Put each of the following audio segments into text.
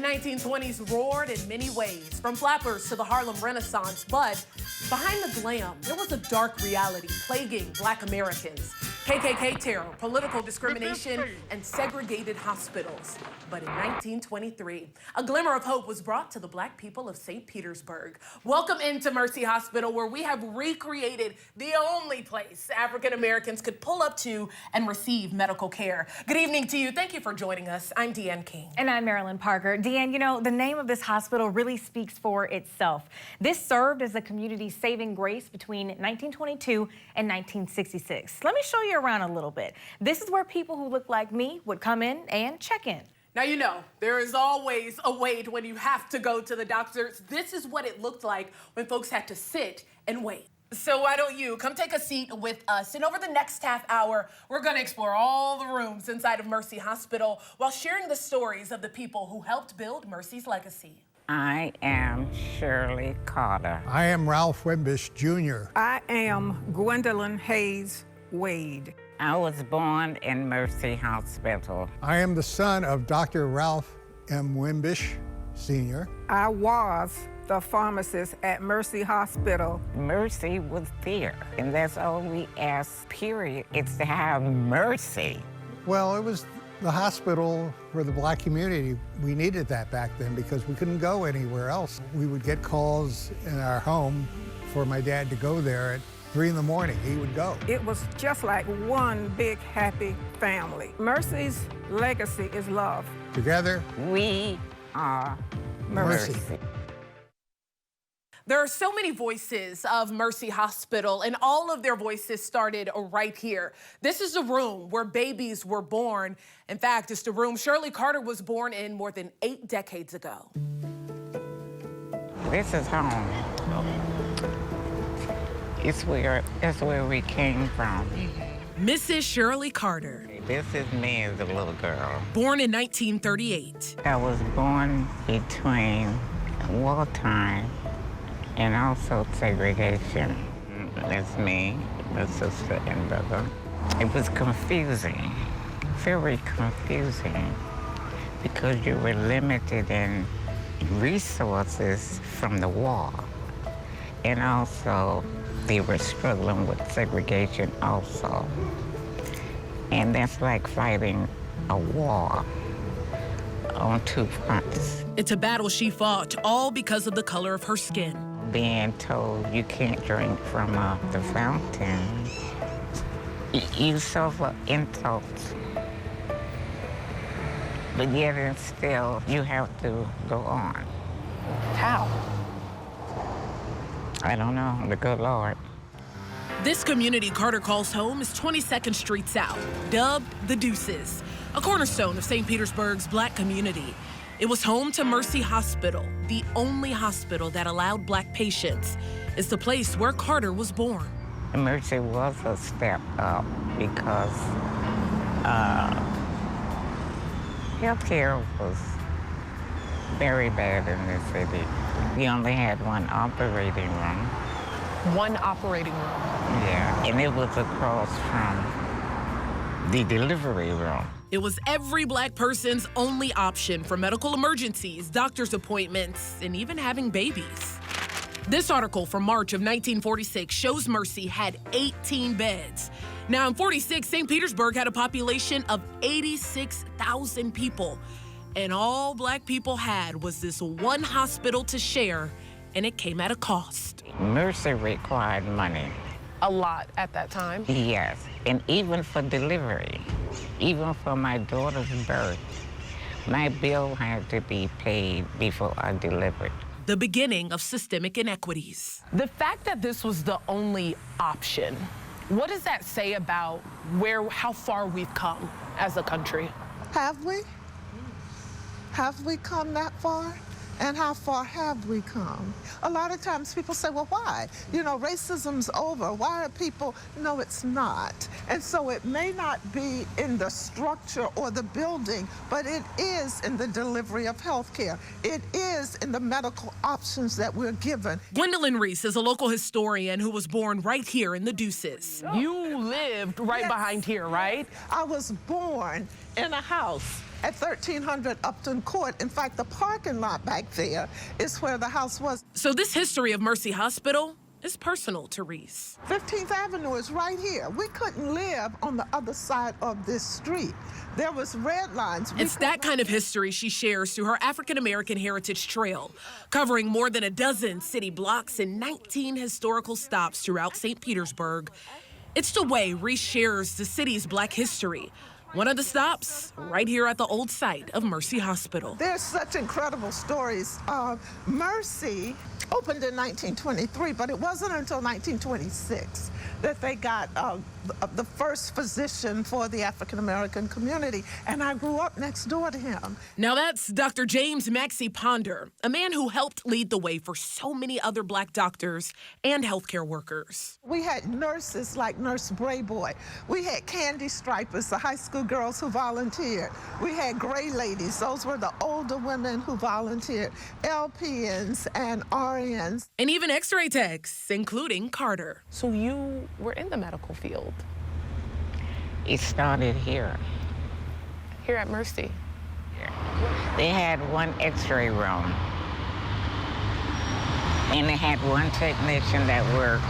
1920s roared in many ways, from flappers to the Harlem Renaissance, but behind the glam, there was a dark reality plaguing Black Americans. KKK terror, political discrimination, and segregated hospitals. But in 1923, a glimmer of hope was brought to the Black people of St. Petersburg. Welcome into Mercy Hospital, where we have recreated the only place African Americans could pull up to and receive medical care. Good evening to you. Thank you for joining us. I'm Deanne King. And I'm Marilyn Parker. Deanne, you know, the name of this hospital really speaks for itself. This served as a community saving grace between 1922 and 1966. Let me show you around a little bit. This is where people who look like me would come in and check in. Now, you know, there is always a wait when you have to go to the doctor. This is what it looked like when folks had to sit and wait. So why don't you come take a seat with us? And over the next half hour, we're going to explore all the rooms inside of Mercy Hospital while sharing the stories of the people who helped build Mercy's legacy. I am Shirley Carter. I am Ralph Wimbish, Jr. I am Gwendolyn Hayes Wade. I was born in Mercy Hospital. I am the son of Dr. Ralph M. Wimbish, Sr. I was the pharmacist at Mercy Hospital. Mercy was there, and that's all we ask, period. It's to have mercy. Well, it was the hospital for the Black community. We needed that back then because we couldn't go anywhere else. We would get calls in our home for my dad to go there at 3 in the morning. He would go. It was just like one big happy family. Mercy's legacy is love. Together, We are Mercy. mercy. There are so many voices of Mercy Hospital, and all of their voices started right here. This is a room where babies were born. In fact, it's the room Shirley Carter was born in more than 8 decades ago. This is home. It's where we came from. Mrs. Shirley Carter, This is me as a little girl. born in 1938. I was born between wartime and also segregation. That's me, my sister and brother. It was confusing, very confusing, because you were limited in resources from the war. And also, they were struggling with segregation also. And that's like fighting a war on 2 fronts. It's a battle she fought, all because of the color of her skin. Being told you can't drink from the fountain, you suffer insults. But yet and still, you have to go on. How? I don't know, the good Lord. This community Carter calls home is 22nd Street South, dubbed the Deuces, a cornerstone of St. Petersburg's Black community. It was home to Mercy Hospital, the only hospital that allowed Black patients. It's the place where Carter was born. Mercy was a step up because healthcare was very bad in this city. We only had one operating room. One operating room. Yeah, and it was across from the delivery room. It was every Black person's only option for medical emergencies, doctor's appointments, and even having babies. This article from March of 1946 shows Mercy had 18 beds. Now in 46, St. Petersburg had a population of 86,000 people. And all Black people had was this one hospital to share, and it came at a cost. Mercy required money. A lot at that time. Yes, and even for delivery, even for my daughter's birth, my bill had to be paid before I delivered. The beginning of systemic inequities. The fact that this was the only option, what does that say about how far we've come as a country? Have we? Have we come that far? And how far have we come? A lot of times people say, well, why? You know, racism's over. Why are people? No, it's not. And so it may not be in the structure or the building, but it is in the delivery of health care. It is in the medical options that we're given. Gwendolyn Reese is a local historian who was born right here in the Deuces. You lived right behind here, right? I was born in a house at 1300 Upton Court. In fact, the parking lot back there is where the house was. So this history of Mercy Hospital is personal to Reese. 15th Avenue is right here. We couldn't live on the other side of this street. There was red lines. It's that kind of history she shares through her African-American Heritage Trail, covering more than a dozen city blocks and 19 historical stops throughout St. Petersburg. It's the way Reese shares the city's Black history. One of the stops, right here at the old site of Mercy Hospital. There's such incredible stories. Mercy opened in 1923, but it wasn't until 1926 that they got the first physician for the African-American community, and I grew up next door to him. Now that's Dr. James Maxey Ponder, a man who helped lead the way for so many other Black doctors and healthcare workers. We had nurses like Nurse Brayboy. We had candy stripers, the high school girls who volunteered. We had gray ladies. Those were the older women who volunteered. LPNs and RNs. And even x-ray techs, including Carter. So you were in the medical field? It started here. Here at Mercy? They had one x-ray room. And they had one technician that worked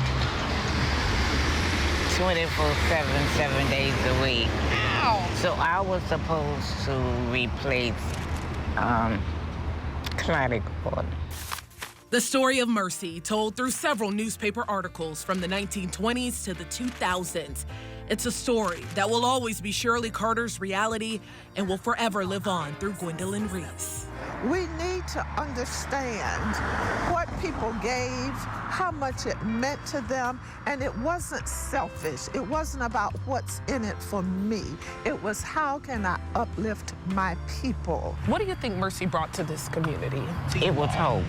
24/7, 7 days a week. Wow. So I was supposed to replace clotted cord. The story of Mercy, told through several newspaper articles from the 1920s to the 2000s. It's a story that will always be Shirley Carter's reality and will forever live on through Gwendolyn Reese. We need to understand what people gave, how much it meant to them, and it wasn't selfish. It wasn't about what's in it for me. It was how can I uplift my people. What do you think Mercy brought to this community? It was hope.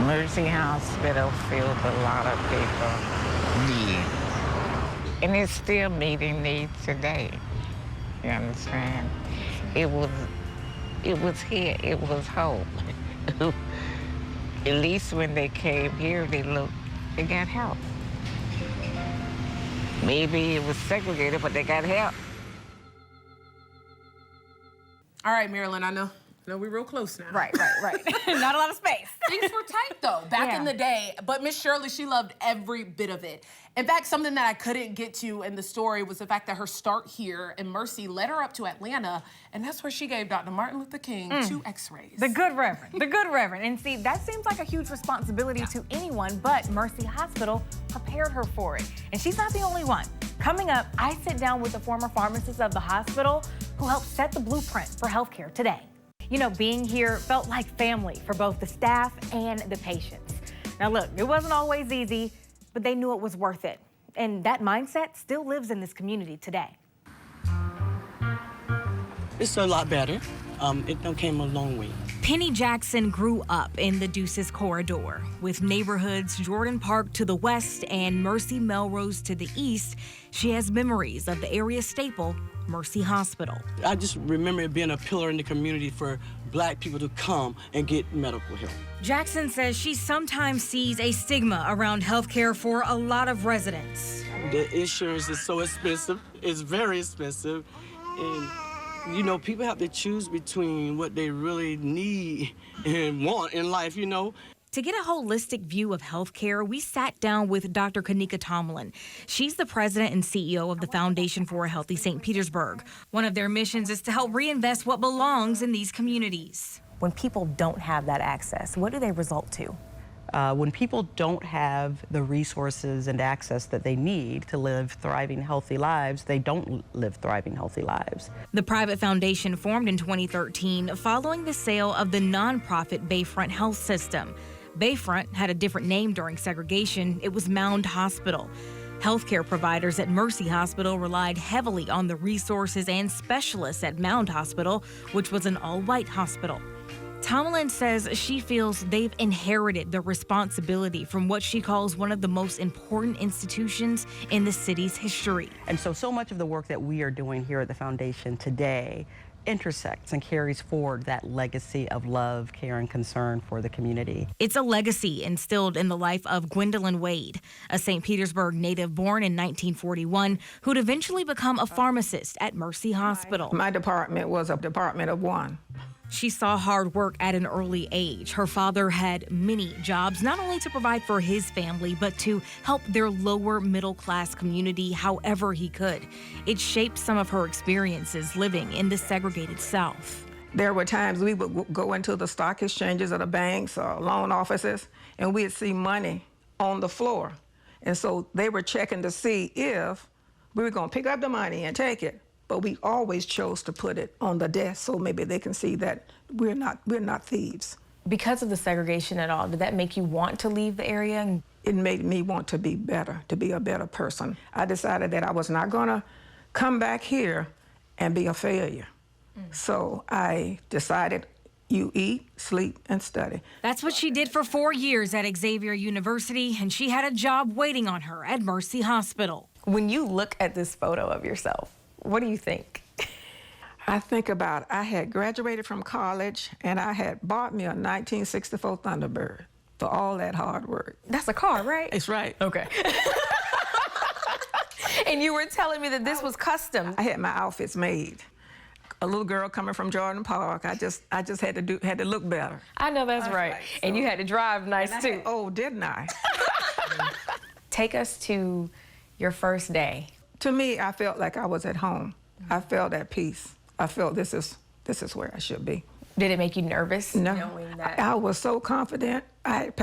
Mercy Hospital filled a lot of people's needs. And it's still meeting needs today. You understand? It was here, it was hope. At least when they came here, they got help. Maybe it was segregated, but they got help. All right, Marilyn, I know we're real close now. Right. Not a lot of space. Things were tight, though, back in the day. But Miss Shirley, she loved every bit of it. In fact, something that I couldn't get to in the story was the fact that her start here in Mercy led her up to Atlanta, and that's where she gave Dr. Martin Luther King 2 x-rays. The good reverend. And see, that seems like a huge responsibility to anyone, but Mercy Hospital prepared her for it. And she's not the only one. Coming up, I sit down with the former pharmacist of the hospital who helped set the blueprint for healthcare today. You know, being here felt like family for both the staff and the patients. Now look, it wasn't always easy, but they knew it was worth it. And that mindset still lives in this community today. It's a lot better. It came a long way. Penny Jackson grew up in the Deuces corridor, with neighborhoods Jordan Park to the west and Mercy Melrose to the east. She has memories of the area staple, Mercy Hospital. I just remember it being a pillar in the community for Black people to come and get medical help. Jackson says she sometimes sees a stigma around healthcare for a lot of residents. The insurance is so expensive. It's very expensive. And you know, people have to choose between what they really need and want in life, you know. To get a holistic view of healthcare, we sat down with Dr. Kanika Tomlin. She's the president and CEO of the Foundation for a Healthy St. Petersburg. One of their missions is to help reinvest what belongs in these communities. When people don't have that access, what do they result to? When people don't have the resources and access that they need to live thriving, healthy lives, they don't live thriving, healthy lives. The private foundation formed in 2013 following the sale of the nonprofit Bayfront Health System. Bayfront had a different name during segregation. It was Mound Hospital. Healthcare providers at Mercy Hospital relied heavily on the resources and specialists at Mound Hospital, which was an all-white hospital. Tomlin says she feels they've inherited the responsibility from what she calls one of the most important institutions in the city's history. And so much of the work that we are doing here at the foundation today intersects and carries forward that legacy of love, care, and concern for the community. It's a legacy instilled in the life of Gwendolyn Wade, a St. Petersburg native born in 1941 who'd eventually become a pharmacist at Mercy Hospital. My department was a department of one. She saw hard work at an early age. Her father had many jobs, not only to provide for his family, but to help their lower middle class community however he could. It shaped some of her experiences living in the segregated South. There were times we would go into the stock exchanges or the banks or loan offices, and we'd see money on the floor. And so they were checking to see if we were going to pick up the money and take it. But we always chose to put it on the desk so maybe they can see that we're not thieves. Because of the segregation at all, did that make you want to leave the area? It made me want to be better, to be a better person. I decided that I was not going to come back here and be a failure. So I decided you eat, sleep, and study. That's what she did for 4 years at Xavier University, and she had a job waiting on her at Mercy Hospital. When you look at this photo of yourself, what do you think? I think about I had graduated from college and I had bought me a 1964 Thunderbird for all that hard work. That's a car, right? It's right. Okay. And you were telling me that this was custom. I had my outfits made. A little girl coming from Jordan Park, I just had to look better. I know that's right. And you had to drive nice too. Oh, didn't I? Take us to your first day. To me, I felt like I was at home. I felt at peace. I felt this is where I should be. Did it make you nervous? No, knowing that? I was so confident. I had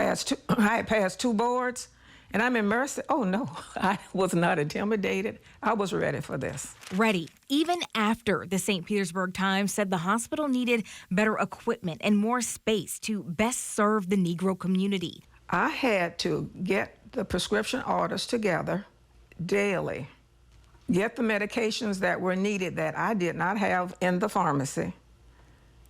passed two boards, and I'm in Mercy. Oh no, I was not intimidated. I was ready for this. Ready, even after the St. Petersburg Times said the hospital needed better equipment and more space to best serve the Negro community. I had to get the prescription orders together daily. Get the medications that were needed that I did not have in the pharmacy,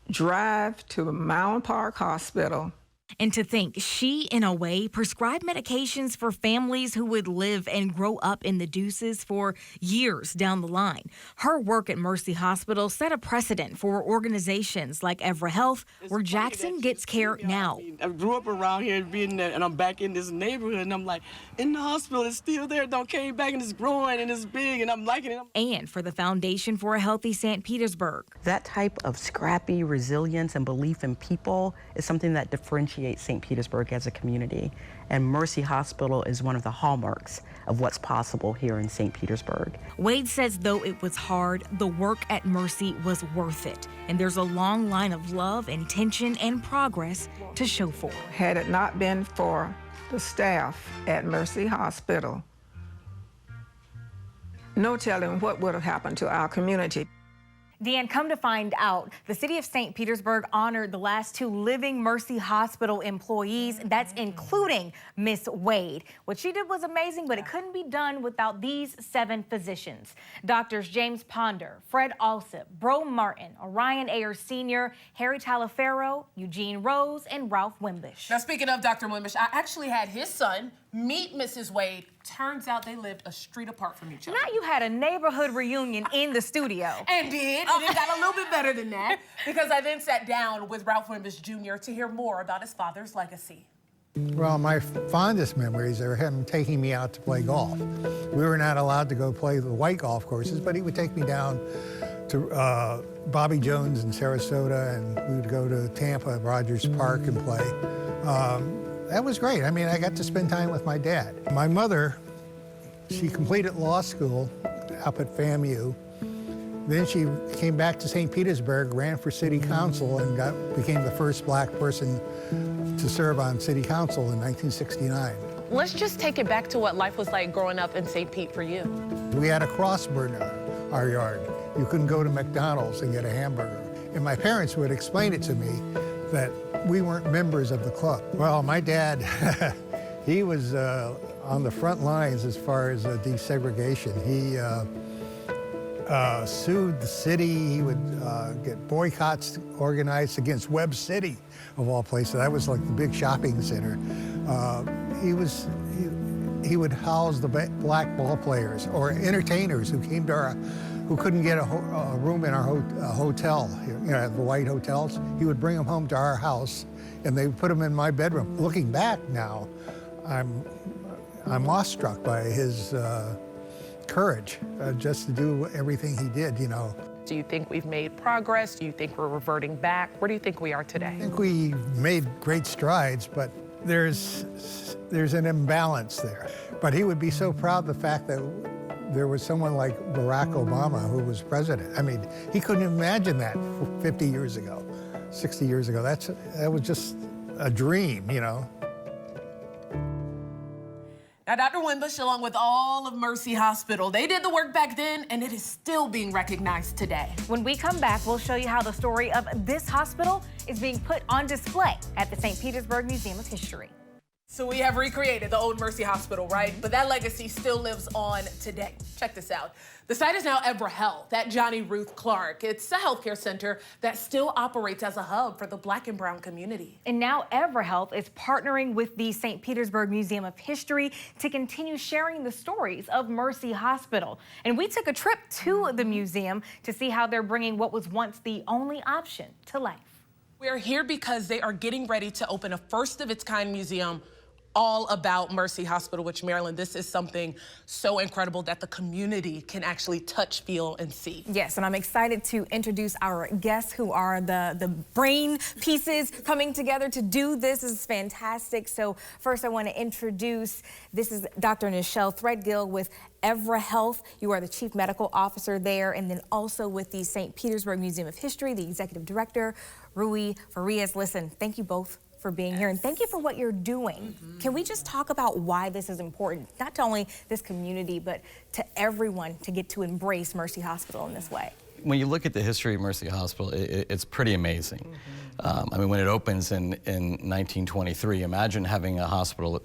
drive to Mound Park Hospital. And to think she, in a way, prescribed medications for families who would live and grow up in the deuces for years down the line. Her work at Mercy Hospital set a precedent for organizations like Evra Health, where Jackson gets care now. I grew up around here and I'm back in this neighborhood, and I'm like, in the hospital, it's still there. Don't came back and it's growing and it's big and I'm liking it. And for the Foundation for a Healthy St. Petersburg. That type of scrappy resilience and belief in people is something that differentiates St. Petersburg as a community. And Mercy Hospital is one of the hallmarks of what's possible here in St. Petersburg. Wade says though it was hard, the work at Mercy was worth it. And there's a long line of love, intention, and progress to show for. Had it not been for the staff at Mercy Hospital, no telling what would have happened to our community. Deanne, come to find out, the city of St. Petersburg honored the last 2 living Mercy Hospital employees. That's including Miss Wade. What she did was amazing, but it couldn't be done without these 7 physicians. Doctors James Ponder, Fred Alsip, Bro Martin, Orion Ayers Sr., Harry Talaferro, Eugene Rose, and Ralph Wimbish. Now, speaking of Dr. Wimbish, I actually had his son meet Mrs. Wade. Turns out they lived a street apart from each other. Now you had a neighborhood reunion in the studio. And did, and it got a little bit better than that, because I then sat down with Ralph Wimbish Jr. to hear more about his father's legacy. Well, my fondest memories are him taking me out to play golf. We were not allowed to go play the white golf courses, but he would take me down to Bobby Jones in Sarasota, and we would go to Tampa at Rogers Park and play. That was great. I mean, I got to spend time with my dad. My mother, she completed law school up at FAMU. Then she came back to St. Petersburg, ran for city council, and became the first black person to serve on city council in 1969. Let's just take it back to what life was like growing up in St. Pete for you. We had a crossbar in our yard. You couldn't go to McDonald's and get a hamburger. And my parents would explain it to me that we weren't members of the club. Well, my dad, he was on the front lines as far as desegregation. He sued the city. He would get boycotts organized against Webb City, of all places. That was like the big shopping center. He would house the black ball players or entertainers who came to who couldn't get a room in our hotel, you know, the white hotels. He would bring them home to our house, and they would put them in my bedroom. Looking back now, I'm awestruck by his courage just to do everything he did, you know. Do you think we've made progress? Do you think we're reverting back? Where do you think we are today? I think we made great strides, but there's an imbalance there. But he would be so proud of the fact that there was someone like Barack Obama who was president. I mean, he couldn't imagine that 50 years ago, 60 years ago. That was just a dream, you know. Now, Dr. Wimbush, along with all of Mercy Hospital, they did the work back then, and it is still being recognized today. When we come back, we'll show you how the story of this hospital is being put on display at the St. Petersburg Museum of History. So we have recreated the old Mercy Hospital, right? But that legacy still lives on today. Check this out. The site is now Evra Health at Johnny Ruth Clark. It's a healthcare center that still operates as a hub for the Black and brown community. And now Evra Health is partnering with the St. Petersburg Museum of History to continue sharing the stories of Mercy Hospital. And we took a trip to the museum to see how they're bringing what was once the only option to life. We are here because they are getting ready to open a first-of-its-kind museum all about Mercy Hospital, which, Marilyn, this is something so incredible that the community can actually touch, feel, and see. Yes, and I'm excited to introduce our guests who are the brain pieces coming together to do this. This is fantastic. So first I want to introduce, this is Dr. Nichelle Threadgill with Evra Health. You are the Chief Medical Officer there, and then also with the St. Petersburg Museum of History, the Executive Director, Rui Farias. Listen, thank you both for being here, and thank you for what you're doing. Can we just talk about why this is important, not to only this community, but to everyone to get to embrace Mercy Hospital in this way? When you look at the history of Mercy Hospital, it's pretty amazing. I mean, when it opens in 1923, imagine having a hospital,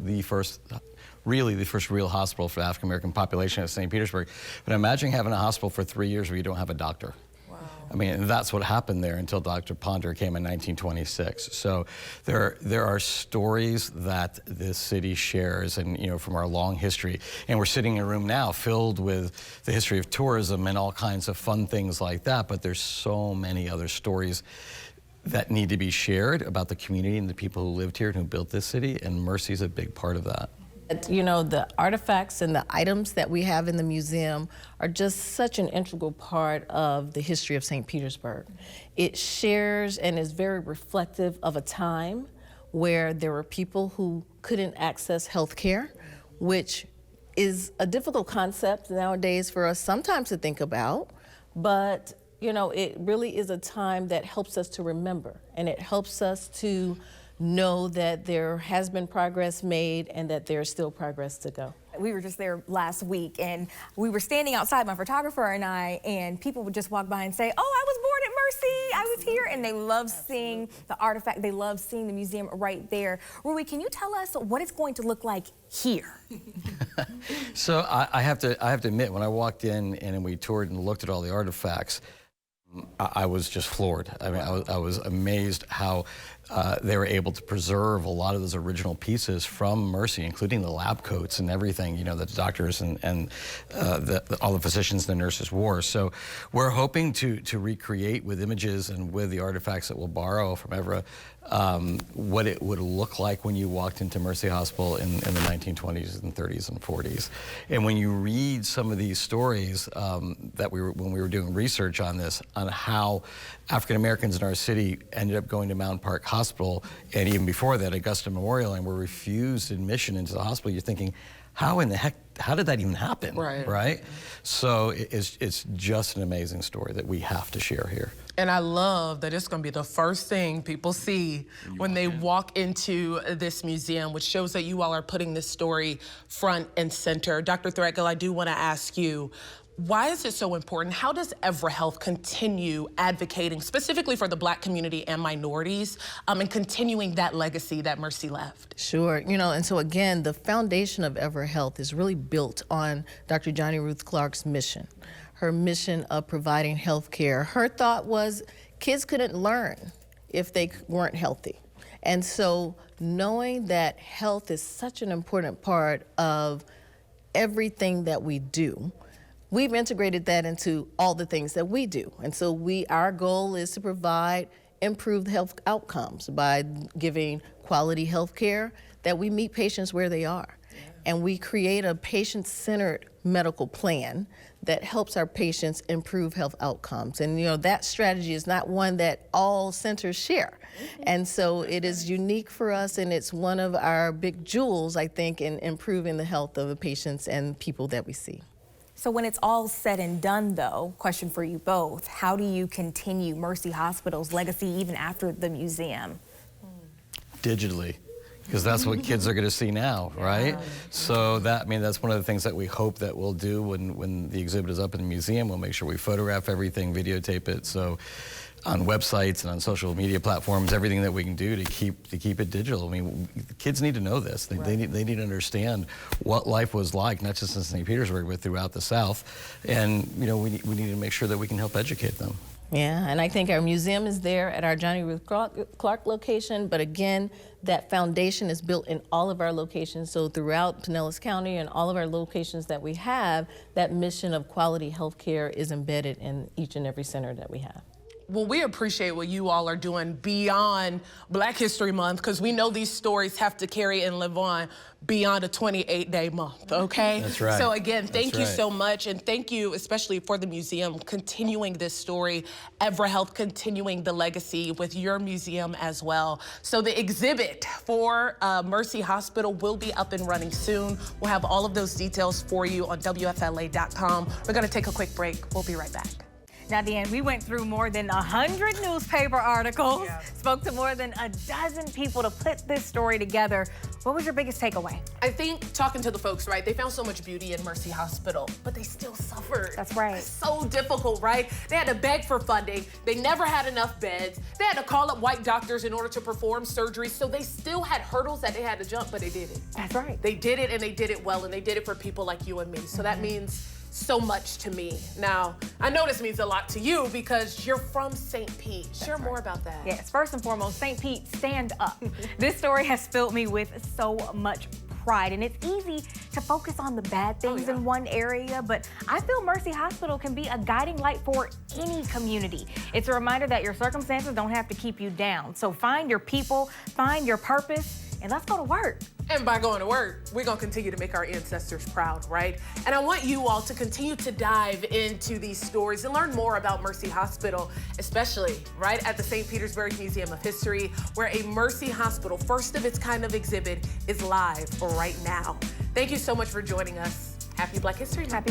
really the first real hospital for the African American population of St. Petersburg. But imagine having a hospital for 3 years where you don't have a doctor. I mean, that's what happened there until Dr. Ponder came in 1926. So there are stories that this city shares, and you know, from our long history. And we're sitting in a room now filled with the history of tourism and all kinds of fun things like that. But there's so many other stories that need to be shared about the community and the people who lived here and who built this city. And Mercy's a big part of that. You know, the artifacts and the items that we have in the museum are just such an integral part of the history of St. Petersburg. It shares and is very reflective of a time where there were people who couldn't access health care, which is a difficult concept nowadays for us sometimes to think about, but you know, it really is a time that helps us to remember, and it helps us to know that there has been progress made and that there's still progress to go. We were just there last week, and we were standing outside, my photographer and I, and people would just walk by and say, oh, I was born at Mercy, I was here, and they love seeing the artifact, they love seeing the museum right there. Rui, can you tell us what it's going to look like here? So I have to admit, when I walked in and we toured and looked at all the artifacts, I was just floored. I mean, I was amazed how they were able to preserve a lot of those original pieces from Mercy, including the lab coats and everything, you know, that the doctors and all the physicians and the nurses wore. So we're hoping to recreate with images and with the artifacts that we'll borrow from Evra what it would look like when you walked into Mercy Hospital in the 1920s and 30s and 40s. And when you read some of these stories that when we were doing research on this, on how African Americans in our city ended up going to Mountain Park Hospital, and even before that, Augusta Memorial, and were refused admission into the hospital, you're thinking, how in the heck, how did that even happen? Right? So it's just an amazing story that we have to share here. And I love that it's going to be the first thing people see when they walk into this museum, which shows that you all are putting this story front and center. Dr. Threadgill, I do want to ask you, why is it so important? How does Evra Health continue advocating specifically for the Black community and minorities and continuing that legacy that Mercy left? Sure, you know, and so again, the foundation of Evra Health is really built on Dr. Johnny Ruth Clark's mission. Her mission of providing health care. Her thought was kids couldn't learn if they weren't healthy. And so knowing that health is such an important part of everything that we do, we've integrated that into all the things that we do. And so our goal is to provide improved health outcomes by giving quality health care, that we meet patients where they are. And we create a patient-centered medical plan that helps our patients improve health outcomes. And that strategy is not one that all centers share. And so it is unique for us, and it's one of our big jewels, I think, in improving the health of the patients and people that we see. So when it's all said and done, though, question for you both, how do you continue Mercy Hospital's legacy even after the museum? Digitally, because that's what kids are going to see now, right? So that's one of the things that we hope that we'll do when the exhibit is up in the museum. We'll make sure we photograph everything, videotape it, so on websites and on social media platforms, everything that we can do to keep it digital. I mean, kids need to know this. They need to understand what life was like, not just in St. Petersburg, but throughout the South. And we need to make sure that we can help educate them. Yeah, and I think our museum is there at our Johnny Ruth Clark location, but again, that foundation is built in all of our locations. So throughout Pinellas County and all of our locations that we have, that mission of quality health care is embedded in each and every center that we have. Well, we appreciate what you all are doing beyond Black History Month, because we know these stories have to carry and live on beyond a 28-day month, okay? That's right. So again, thank you right. so much, and thank you especially for the museum continuing this story, EverHealth continuing the legacy with your museum as well. So the exhibit for Mercy Hospital will be up and running soon. We'll have all of those details for you on WFLA.com. We're gonna take a quick break. We'll be right back. Now, Deanne, we went through more than 100 newspaper articles, spoke to more than a dozen people to put this story together. What was your biggest takeaway? I think talking to the folks, right, they found so much beauty in Mercy Hospital, but they still suffered. That's right. It's so difficult, right? They had to beg for funding. They never had enough beds. They had to call up white doctors in order to perform surgery. So they still had hurdles that they had to jump, but they did it. That's right. They did it, and they did it well, and they did it for people like you and me. So that means so much to me. Now, I know this means a lot to you because you're from St. Pete. Share more about that. Yes, first and foremost, St. Pete, stand up. This story has filled me with so much pride, and it's easy to focus on the bad things in one area, but I feel Mercy Hospital can be a guiding light for any community. It's a reminder that your circumstances don't have to keep you down. So find your people, find your purpose, and let's go to work. And by going to work, we're gonna continue to make our ancestors proud, right? And I want you all to continue to dive into these stories and learn more about Mercy Hospital, especially right at the St. Petersburg Museum of History, where a Mercy Hospital, first of its kind of exhibit, is live right now. Thank you so much for joining us. Happy Black History Month. Happy